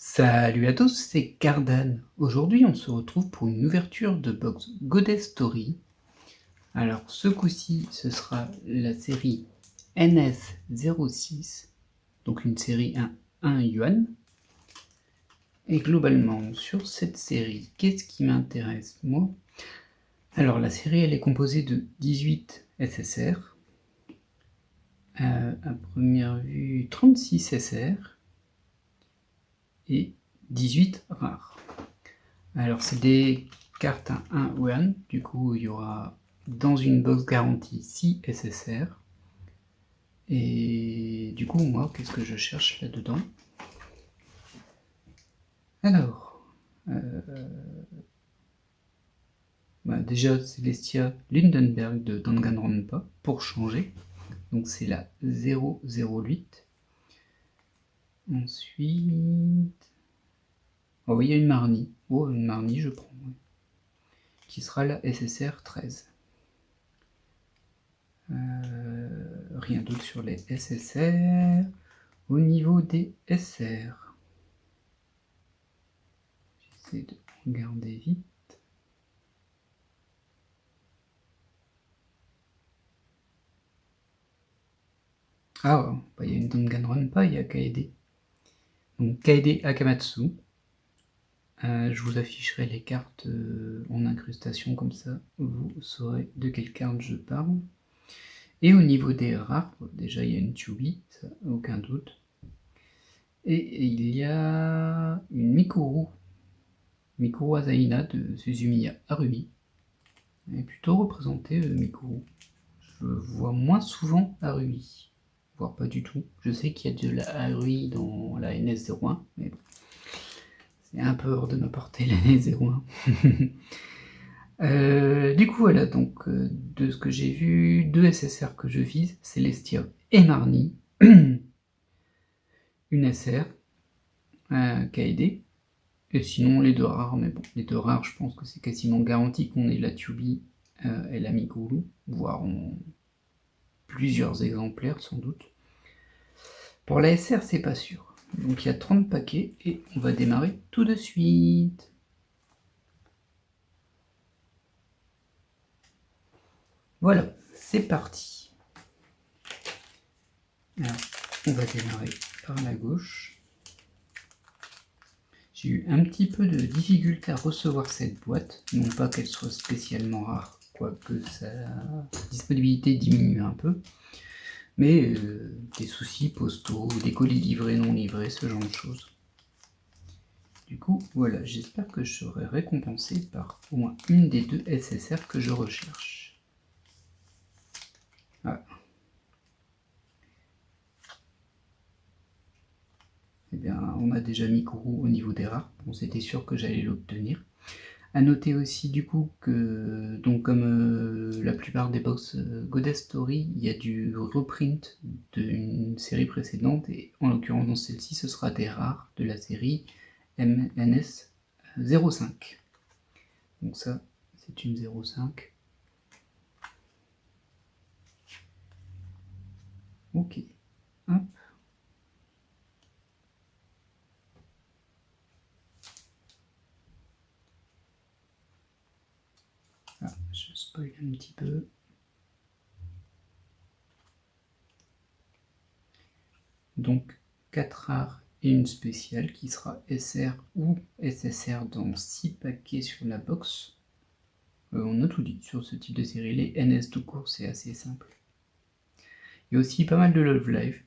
Salut à tous, c'est Cardan. Aujourd'hui, on se retrouve pour une ouverture de box Goddess Story. Alors, ce coup-ci, ce sera la série NS06, donc une série 1 yuan. Et globalement, sur cette série, qu'est-ce qui m'intéresse, moi? Alors, la série, elle est composée de 18 SSR, à première vue 36 SR et 18 rares. Alors, c'est des cartes à 1 yuan, du coup, il y aura dans une box garantie 6 SSR. Et du coup, moi, qu'est-ce que je cherche là-dedans? Alors, déjà, Celestia Lindenberg de Danganronpa, pour changer. Donc, c'est la 008. Ensuite... Oh, oui, il y a une Marnie. Oh, une Marnie, je prends. Ouais. Qui sera la SSR 13. Rien d'autre sur les SSR. Au niveau des SR, j'essaie de regarder vite. Ah, il y a une Danganronpa, il y a Kaede. Donc Kaede Akamatsu. Je vous afficherai les cartes en incrustation, comme ça vous saurez de quelle carte je parle. Et au niveau des rares, déjà il y a une Tubi, ça aucun doute. Et il y a une Mikuru Asaina de Suzumiya Harumi. Elle est plutôt représentée, Mikuru. Je vois moins souvent Harumi, voire pas du tout. Je sais qu'il y a de la Harumi dans la NS01, mais bon, c'est un peu hors de ma portée la NS01. Du coup, voilà, donc de ce que j'ai vu, 2 SSR que je vise, Celestia et Marnie, une SR, Kaede, et sinon les deux rares, mais bon, les deux rares, je pense que c'est quasiment garanti qu'on ait la Tubi et la Mikuru, voire en plusieurs exemplaires sans doute. Pour la SR, c'est pas sûr. Donc il y a 30 paquets et on va démarrer tout de suite. Voilà, c'est parti. Alors, on va démarrer par la gauche. J'ai eu un petit peu de difficulté à recevoir cette boîte, non pas qu'elle soit spécialement rare, quoique sa disponibilité diminue un peu, mais des soucis postaux, des colis livrés, non livrés, ce genre de choses. Du coup, voilà, j'espère que je serai récompensé par au moins une des 2 SSR que je recherche. Ah. Eh bien, on a déjà Mikuru au niveau des rares, bon, c'était sûr que j'allais l'obtenir. A noter aussi du coup que, donc comme la plupart des box Goddess Story, il y a du reprint d'une série précédente, et en l'occurrence dans celle-ci, ce sera des rares de la série MNS 05. Donc ça, c'est une 05. Ok. Hop. Ah, je spoil un petit peu. Donc 4 rares et une spéciale qui sera SR ou SSR dans 6 paquets sur la box. On a tout dit sur ce type de série. Les NS tout court, c'est assez simple. Il y a aussi pas mal de Love Live.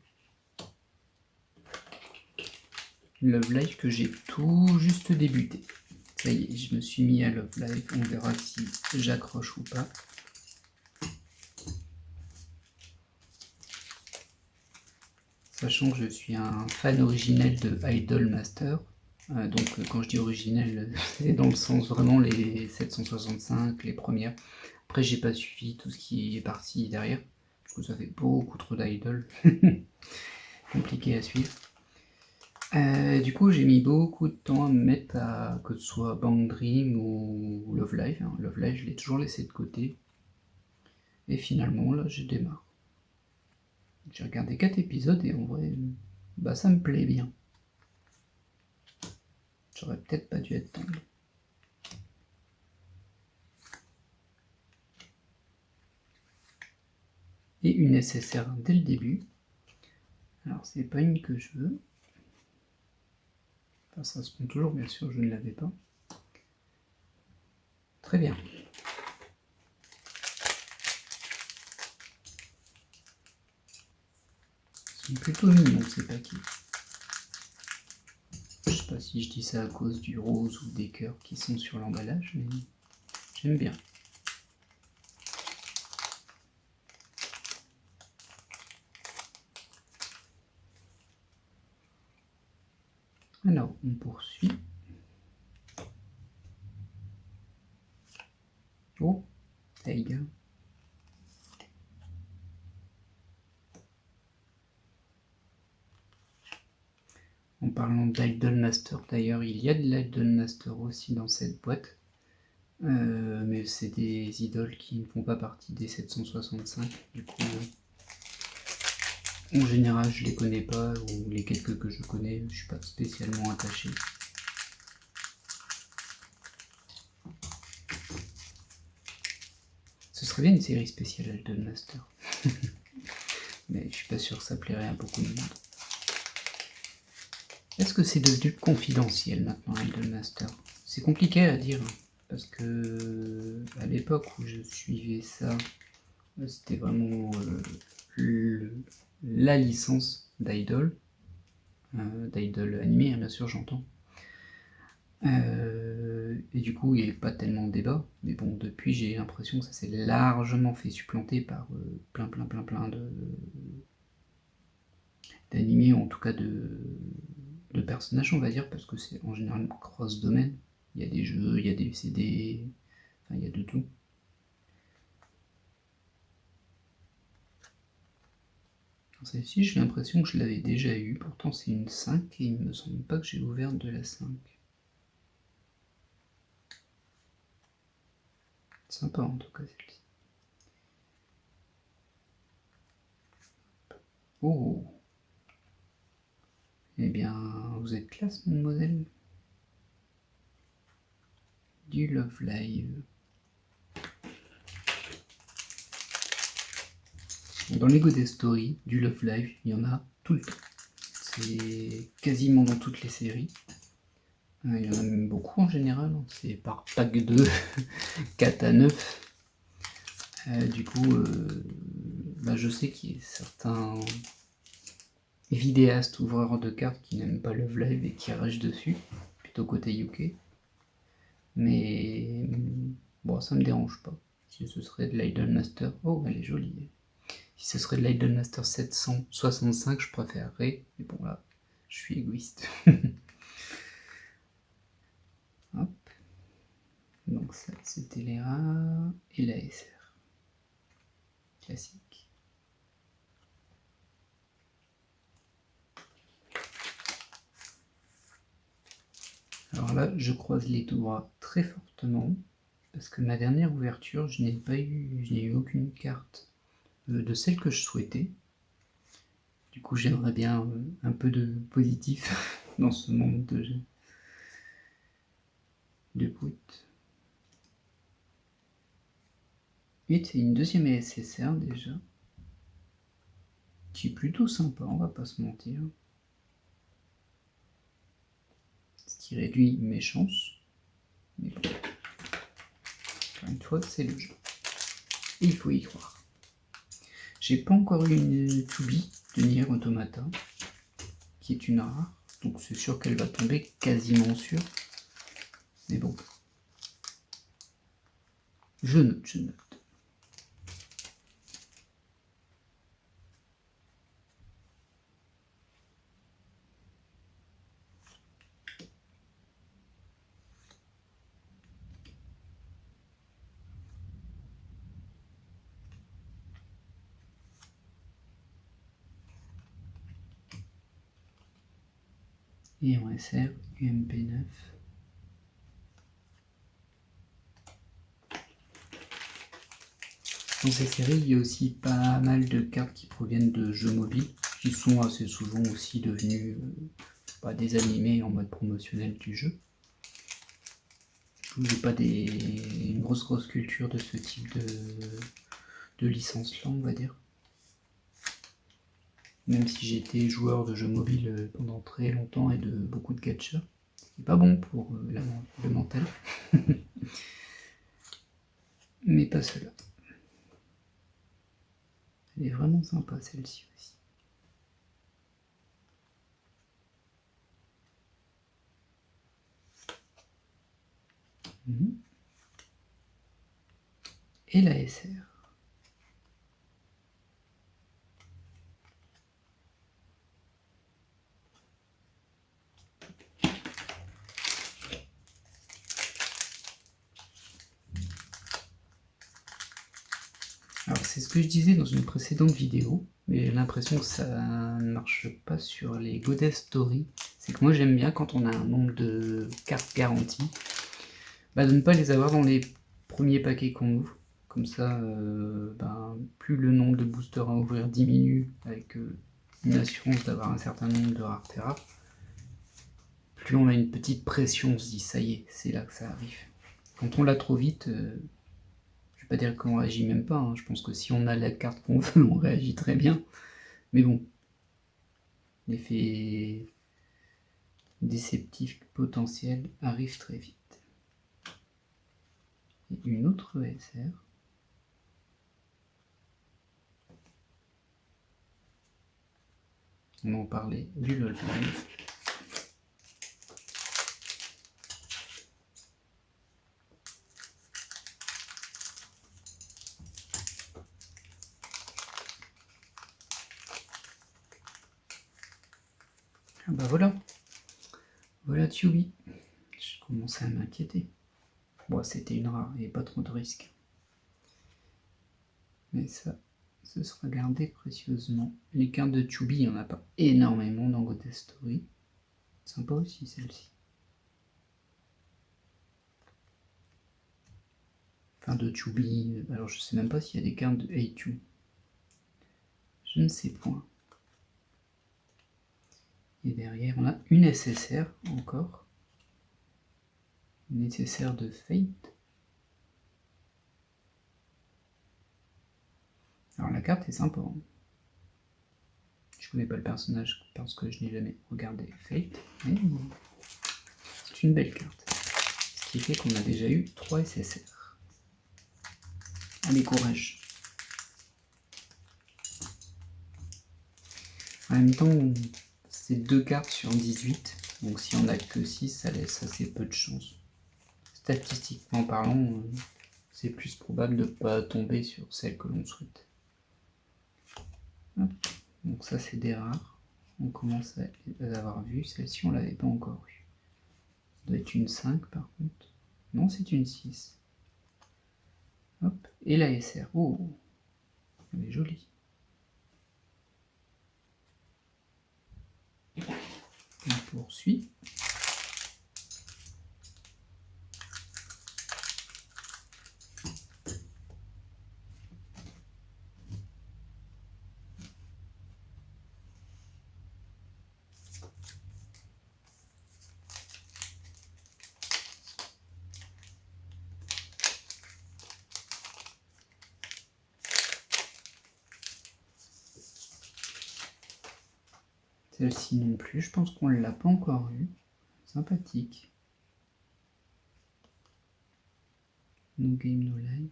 Love Live que j'ai tout juste débuté. Ça y est, je me suis mis à Love Live. On verra si j'accroche ou pas. Sachant que je suis un fan originel de Idol Master. Donc quand je dis originel, c'est dans le sens vraiment les 765, les premières. Après j'ai pas suivi tout ce qui est parti derrière, parce que ça fait beaucoup trop d'idoles. Compliqué à suivre. Du coup j'ai mis beaucoup de temps à me mettre à que ce soit Bang Dream ou Love Live. Love Live je l'ai toujours laissé de côté. Et finalement là je démarre. J'ai regardé 4 épisodes et en vrai, ça me plaît bien. J'aurais peut-être pas dû attendre. Et une SSR dès le début. Alors c'est pas une que je veux. Enfin, ça se prend toujours, bien sûr, je ne l'avais pas. Très bien. Ils sont plutôt mignons ces paquets. Je sais pas si je dis ça à cause du rose ou des cœurs qui sont sur l'emballage, mais j'aime bien. Alors, on poursuit. Oh, Taiga. En parlant d'Idol Master, d'ailleurs, il y a de l'Idol Master aussi dans cette boîte. Mais c'est des idoles qui ne font pas partie des 765. Du coup, en général, je les connais pas, ou les quelques que je connais, je suis pas spécialement attaché. Ce serait bien une série spéciale Idol Master. Mais je suis pas sûr que ça plairait à beaucoup de monde. Est-ce que c'est devenu confidentiel maintenant, Idol Master? C'est compliqué à dire, parce que à l'époque où je suivais ça, c'était vraiment la licence d'Idol, d'Idol animé, hein, bien sûr, j'entends. Et du coup, il n'y avait pas tellement de débat, mais bon, depuis, j'ai l'impression que ça s'est largement fait supplanter par plein d'animés, ou en tout cas de personnages, on va dire, parce que c'est en général cross-domaine. Il y a des jeux, il y a des CD, enfin, il y a de tout. Celle-ci, j'ai l'impression que je l'avais déjà eu, pourtant c'est une 5 et il me semble pas que j'ai ouvert de la 5. Sympa en tout cas celle-ci. Oh! Eh bien, vous êtes classe, mademoiselle. Du Love Live. Dans les Godet Story, du Love Live, il y en a tout le temps. C'est quasiment dans toutes les séries. Il y en a même beaucoup en général. C'est par pack de 4 à 9. Du coup, je sais qu'il y a certains vidéastes ouvreurs de cartes qui n'aiment pas Love Live et qui ragent dessus, plutôt côté UK. Mais bon, ça me dérange pas. Si ce serait de l'Idol Master, oh, elle est jolie. Si ce serait de l'Idol Master 765, je préférerais. Mais bon, là, je suis égoïste. Hop. Donc ça, c'était les rares et la SR. Classique. Alors là, je croise les doigts très fortement, parce que ma dernière ouverture, je n'ai eu aucune carte de celle que je souhaitais. Du coup, j'aimerais bien un peu de positif dans ce monde de brut. Et c'est une deuxième SSR déjà, qui est plutôt sympa, on va pas se mentir. Ce qui réduit mes chances. Mais bon, encore une fois, c'est le jeu. Et il faut y croire. J'ai pas encore eu une Tubi de Nier Automata, qui est une rare, donc c'est sûr qu'elle va tomber, quasiment sûr. Mais bon. Je note. Et en SR, UMP9. Dans ces séries, il y a aussi pas mal de cartes qui proviennent de jeux mobiles, qui sont assez souvent aussi devenus des animés en mode promotionnel du jeu. J'ai pas une grosse culture de ce type de licence-là, on va dire. Même si j'étais joueur de jeux mobiles pendant très longtemps et de beaucoup de gacha. C'est pas bon pour le mental. Mais pas celle-là. Elle est vraiment sympa celle-ci aussi. Et la SR. Alors c'est ce que je disais dans une précédente vidéo, mais j'ai l'impression que ça ne marche pas sur les Goddess Story. C'est que moi j'aime bien quand on a un nombre de cartes garanties, de ne pas les avoir dans les premiers paquets qu'on ouvre. Comme ça, plus le nombre de boosters à ouvrir diminue avec une assurance d'avoir un certain nombre de raretés rares, plus on a une petite pression, on se dit ça y est, c'est là que ça arrive. Quand on l'a trop vite, je vais pas dire qu'on réagit même pas, hein. Je pense que si on a la carte qu'on veut, on réagit très bien. Mais bon, l'effet déceptif potentiel arrive très vite. Et une autre ESR. On en parlait du LOL. Ah bah voilà. Voilà Tubi. Je commençais à m'inquiéter. Bon, c'était une rare, il n'y avait pas trop de risques. Mais ça, ce sera gardé précieusement. Les cartes de Tubi, il n'y en a pas énormément dans Goddess Story. Sympa aussi celle-ci. Enfin de Tubi, alors je sais même pas s'il y a des cartes de A2. Je ne sais point. Et derrière, on a une SSR encore. Une SSR de Fate. Alors la carte est sympa. Hein. Je connais pas le personnage parce que je n'ai jamais regardé Fate, mais c'est une belle carte. Ce qui fait qu'on a déjà eu 3 SSR. Allez, courage. En même temps, c'est 2 cartes sur 18, donc si on n'a que 6, ça laisse assez peu de chance. Statistiquement parlant, c'est plus probable de ne pas tomber sur celle que l'on souhaite. Hop. Donc ça c'est des rares, on commence à les avoir vues, celle-ci on l'avait pas encore vue. Ça doit être une 5 par contre. Non, c'est une 6. Hop, et la SR. Oh, elle est jolie. On poursuit. Celle-ci non plus, je pense qu'on ne l'a pas encore vue. Sympathique. No game, no life.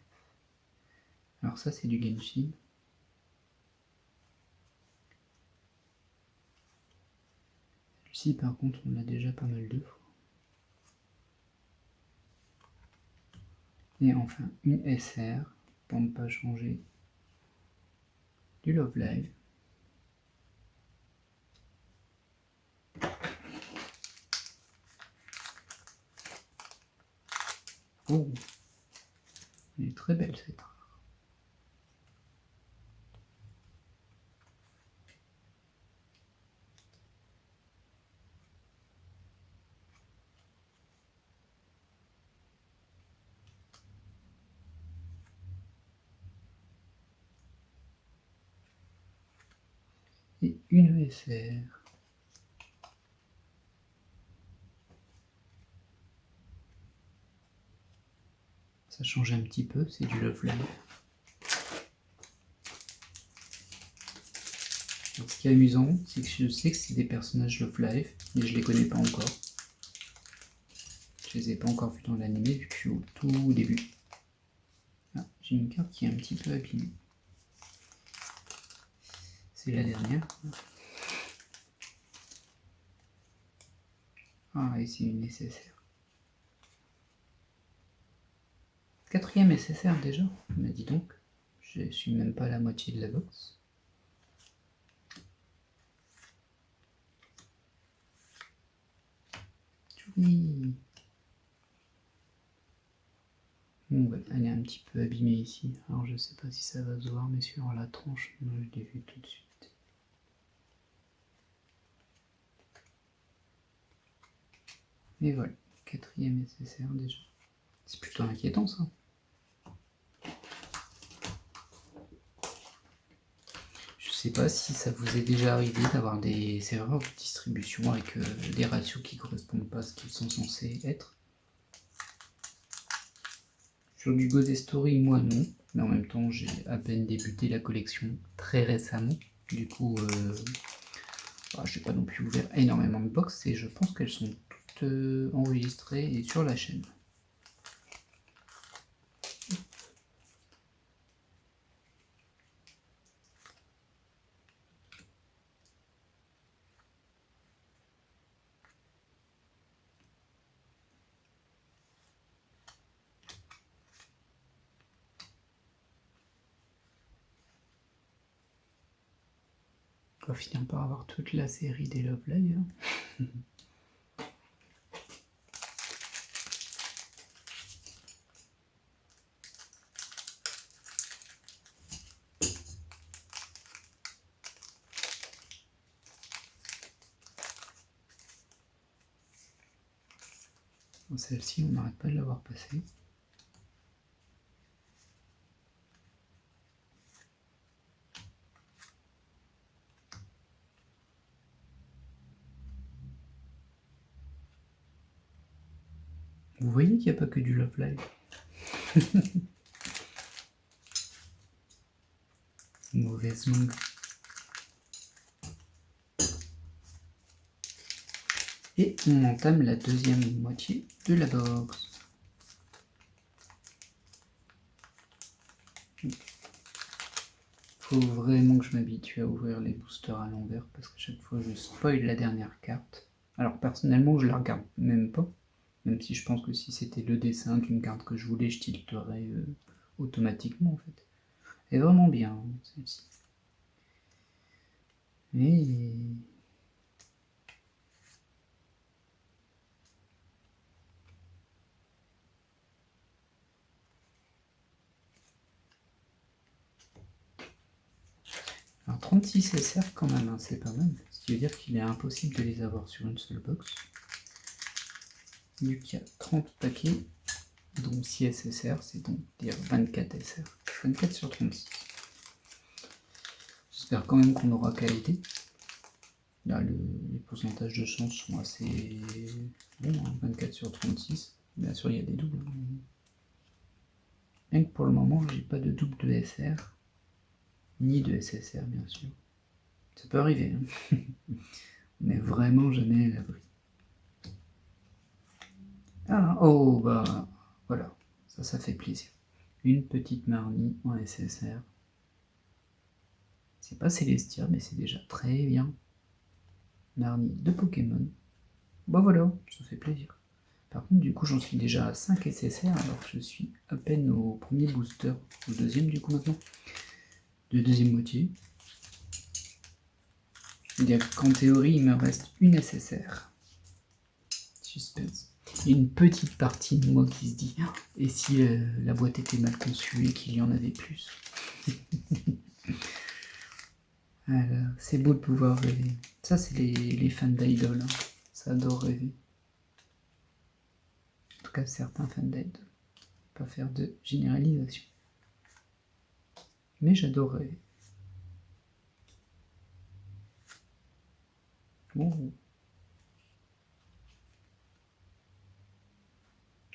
Alors ça c'est du Genshin. Celle-ci par contre on l'a déjà pas mal de fois. Et enfin une SR, pour ne pas changer, du Love Live. Oh, elle est très belle cette rare. Et une ESR. Ça change un petit peu, c'est du Love Live. Alors, ce qui est amusant, c'est que je sais que c'est des personnages Love Live, mais je les connais pas encore. Je les ai pas encore vus dans l'animé vu que je suis au tout début. Ah, j'ai une carte qui est un petit peu abîmée. C'est la dernière. Ah, et c'est une SSR. Quatrième SSR déjà, mais dis donc, je suis même pas à la moitié de la box. Oui. Bon, ouais, elle est un petit peu abîmée ici. Alors je sais pas si ça va se voir, mais sur la tranche, moi je l'ai vu tout de suite. Et voilà, quatrième SSR déjà. C'est plutôt inquiétant ça. Je sais pas si ça vous est déjà arrivé d'avoir des erreurs de distribution avec des ratios qui correspondent pas à ce qu'ils sont censés être. Sur du Ghost Story, moi non, mais en même temps j'ai à peine débuté la collection très récemment. Du coup, je n'ai pas non plus ouvert énormément de box et je pense qu'elles sont toutes enregistrées et sur la chaîne. On va finir par avoir toute la série des Love Live. Celle-ci, on n'arrête pas de l'avoir passée. Vous voyez qu'il n'y a pas que du Love Live. Mauvaise langue. Et on entame la deuxième moitié de la box. Faut vraiment que je m'habitue à ouvrir les boosters à l'envers parce qu'à chaque fois je spoil la dernière carte. Alors personnellement je la regarde même pas, même si je pense que si c'était le dessin d'une carte que je voulais, je tilterais automatiquement en fait. Elle est vraiment bien celle-ci. Et alors 36 SR quand même, hein, c'est pas mal. Ce qui veut dire qu'il est impossible de les avoir sur une seule box. Vu qu'il y a 30 paquets, dont 6 SSR, c'est donc dire 24 SR. 24 sur 36. J'espère quand même qu'on aura qualité. Là, les pourcentages de chance sont assez bons, hein, 24 sur 36. Bien sûr, il y a des doubles. Rien que pour le moment, j'ai pas de double de SR, ni de SSR, bien sûr. Ça peut arriver, hein. On n'est vraiment jamais à l'abri. Ah, oh, bah, voilà. Ça fait plaisir. Une petite Marnie en SSR. C'est pas Célestia, mais c'est déjà très bien. Marnie de Pokémon. Bah voilà, ça fait plaisir. Par contre, du coup, j'en suis déjà à 5 SSR, alors que je suis à peine au premier booster, au deuxième du coup maintenant, de deuxième moitié. C'est-à-dire qu'en théorie, il me reste une SSR. Suspense. Et une petite partie de moi qui se dit, et si la boîte était mal conçue et qu'il y en avait plus. Voilà, c'est beau de pouvoir rêver. Ça, c'est les fans d'Idol. Hein. Ça adore rêver. En tout cas, certains fans d'Idol. Pas faire de généralisation. Mais j'adore rêver. Oh.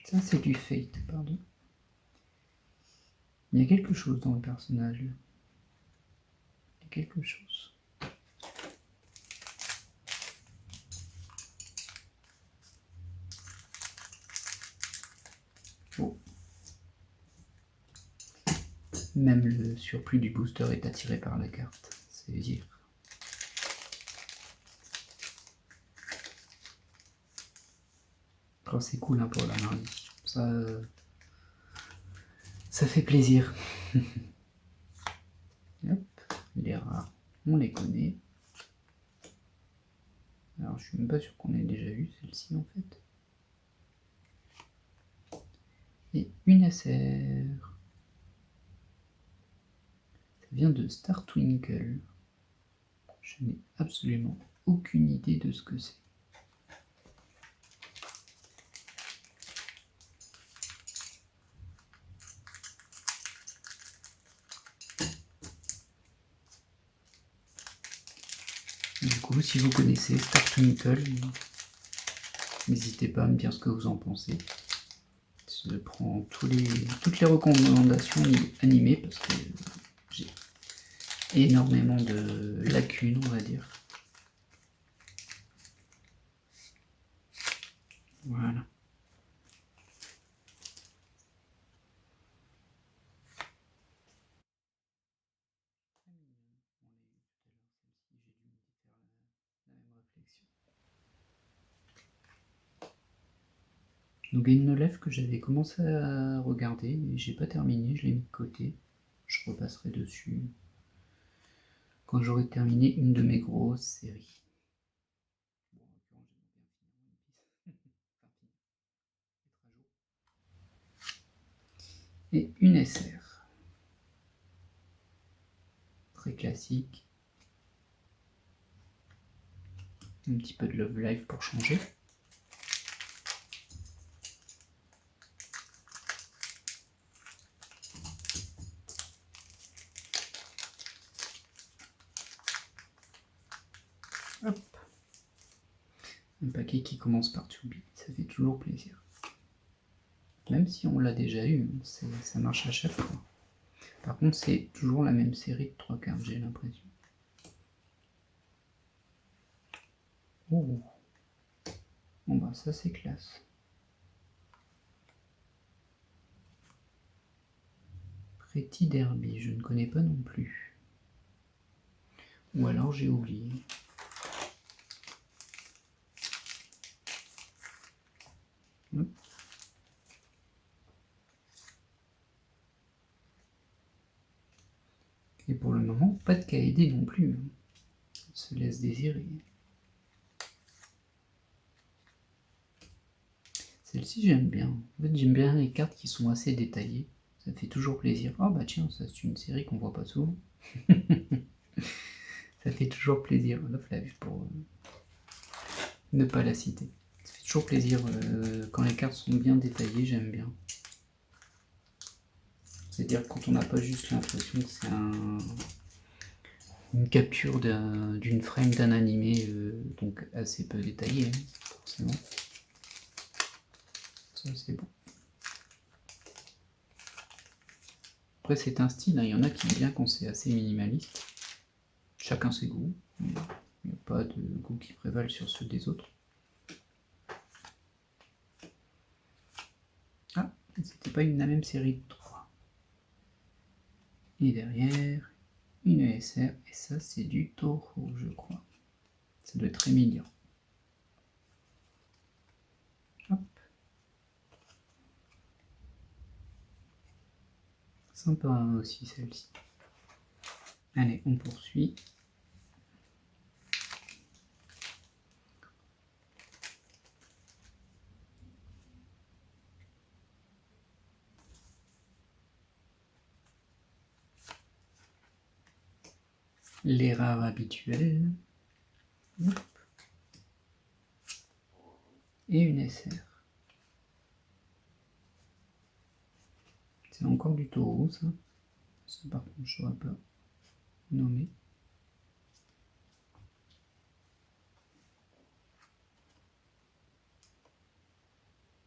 Ça, c'est du Fate, pardon. Il y a quelque chose dans le personnage là. Il y a quelque chose. Oh. Même le surplus du booster est attiré par la carte, c'est dire. Oh, c'est cool hein, pour la mardi. Ça fait plaisir. Hop, les rares, on les connaît. Alors je suis même pas sûr qu'on ait déjà eu celle-ci en fait. Et une SR. Ça vient de Star Twinkle. Je n'ai absolument aucune idée de ce que c'est. Du coup, si vous connaissez Star Twinkle, n'hésitez pas à me dire ce que vous en pensez. Je prends toutes les recommandations animées parce que j'ai énormément de lacunes, on va dire. Voilà. Donc une Nolef que j'avais commencé à regarder, et j'ai pas terminé, je l'ai mis de côté. Je repasserai dessus quand j'aurai terminé une de mes grosses séries. Et une SR. Très classique. Un petit peu de Love Live pour changer. Hop. Un paquet qui commence par To Be, ça fait toujours plaisir. Même si on l'a déjà eu, ça marche à chaque fois. Par contre, c'est toujours la même série de 3 cartes, j'ai l'impression. Oh. Bon bah ça c'est classe. Pretty Derby, je ne connais pas non plus. Ou alors j'ai oublié. Hop. Et pour le moment, pas de KD non plus. Il se laisse désirer. Celle-ci j'aime bien. En fait j'aime bien les cartes qui sont assez détaillées. Ça fait toujours plaisir. Oh bah tiens, ça c'est une série qu'on voit pas souvent. Ça fait toujours plaisir. Love Live pour ne pas la citer. Ça fait toujours plaisir quand les cartes sont bien détaillées, j'aime bien. C'est-à-dire quand on n'a pas juste l'impression que c'est une capture d'une frame d'un animé, donc assez peu détaillé, hein, forcément. Ça c'est bon. Après c'est un style, hein. Il y en a qui aiment bien quand c'est assez minimaliste. Chacun ses goûts, mais il n'y a pas de goûts qui prévalent sur ceux des autres. Ah, c'était pas la même série de 3. Et derrière, une ESR, et ça c'est du Toho, je crois. Ça doit être très mignon. Hop. Sympa aussi celle-ci. Allez, on poursuit. Les rares habituels. Hop. Et une SR. C'est encore du taureau, ça. Ça, par contre, je ne saurais pas nommer.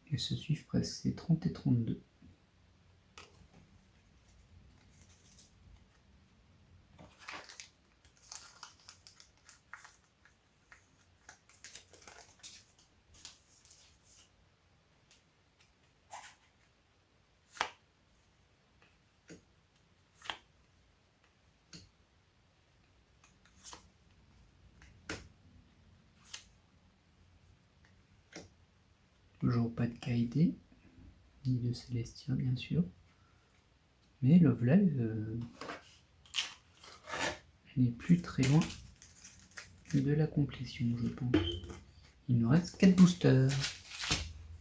Elles se suivent presque, c'est 30 et 32. Toujours pas de KD, ni de Celestia bien sûr. Mais Love Live n'est plus très loin de la complétion, je pense. Il nous reste 4 boosters.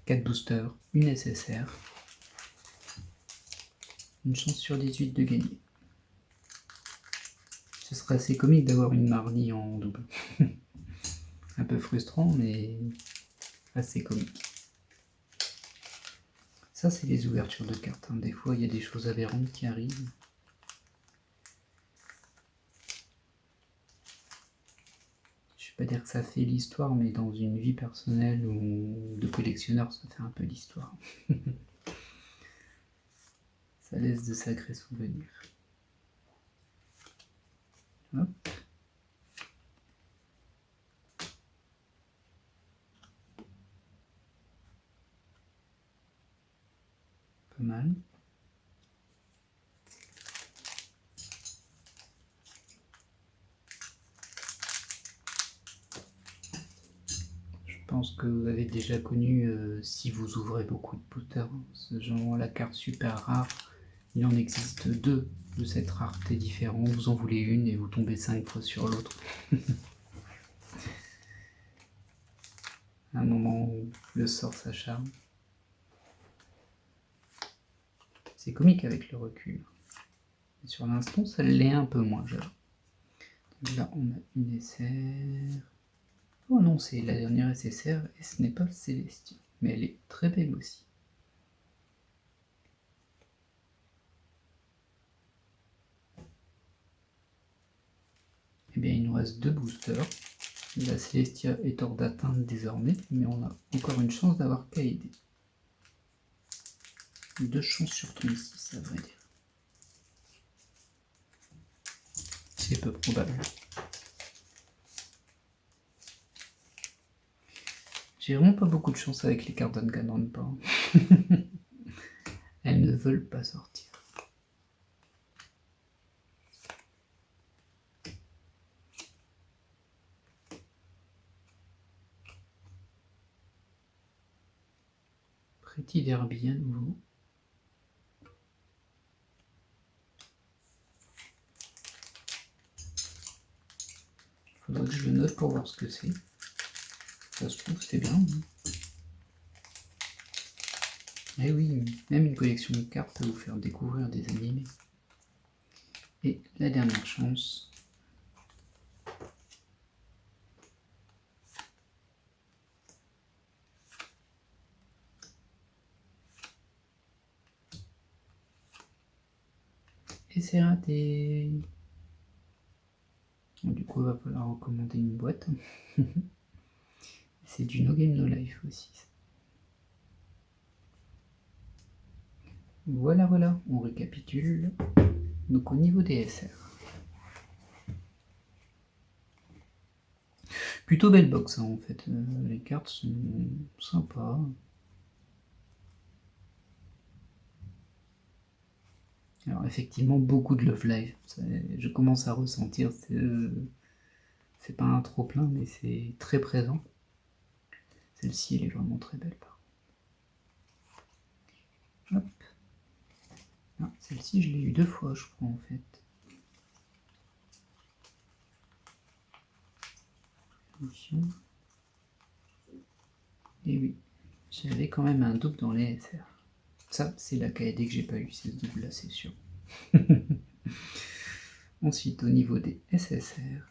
4 boosters, une SSR. Une chance sur 18 de gagner. Ce serait assez comique d'avoir une Marnie en double. Un peu frustrant, mais assez comique. Ça, c'est les ouvertures de cartes. Des fois, il y a des choses aberrantes qui arrivent. Je ne vais pas dire que ça fait l'histoire, mais dans une vie personnelle ou de collectionneur, ça fait un peu l'histoire. Ça laisse de sacrés souvenirs. Hop. Pas mal. Je pense que vous avez déjà connu, si vous ouvrez beaucoup de boosters, ce genre, la carte super rare, il en existe 2 de cette rareté différente, vous en voulez une et vous tombez 5 fois sur l'autre. À un moment où le sort s'acharne. C'est comique avec le recul. Et sur l'instant, ça l'est un peu moins, j'avoue. Là, on a une SR. Oh non, c'est la dernière SSR et ce n'est pas Célestia. Mais elle est très belle aussi. Eh bien, il nous reste 2 boosters. La Célestia est hors d'atteinte désormais, mais on a encore une chance d'avoir KD. 2 chances sur 36, à vrai dire. C'est peu probable. J'ai vraiment pas beaucoup de chance avec les cartes Danganronpa. Elles ne veulent pas sortir. Pretty Derby à nouveau. Faudrait que je le note pour voir ce que c'est. Ça se trouve, c'est bien. Eh oui, même une collection de cartes peut vous faire découvrir des animés. Et la dernière chance. Et c'est raté. Bon, du coup, il va falloir recommander une boîte. C'est du No Game No Life aussi. Voilà, voilà, on récapitule. Donc au niveau des SR. Plutôt belle box, hein, en fait. Les cartes sont sympas. Alors effectivement, beaucoup de Love Live. Je commence à ressentir, c'est pas un trop plein, mais c'est très présent. Celle-ci, elle est vraiment très belle. Hop. Ah, celle-ci, je l'ai eu 2 fois, je crois, en fait. Et oui, j'avais quand même un double dans les SR. Ça, c'est la KD que j'ai pas eu, c'est ce double-là, c'est sûr. Ensuite, au niveau des SSR,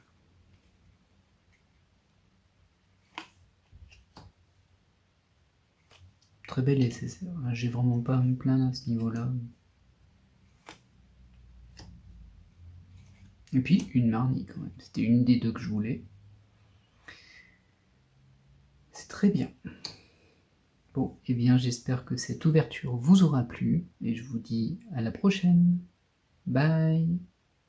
très belle SSR, j'ai vraiment pas à me plaindre à ce niveau-là. Et puis, une Marnie quand même, c'était une des 2 que je voulais. C'est très bien. Bon, et bien j'espère que cette ouverture vous aura plu, et je vous dis à la prochaine. Bye!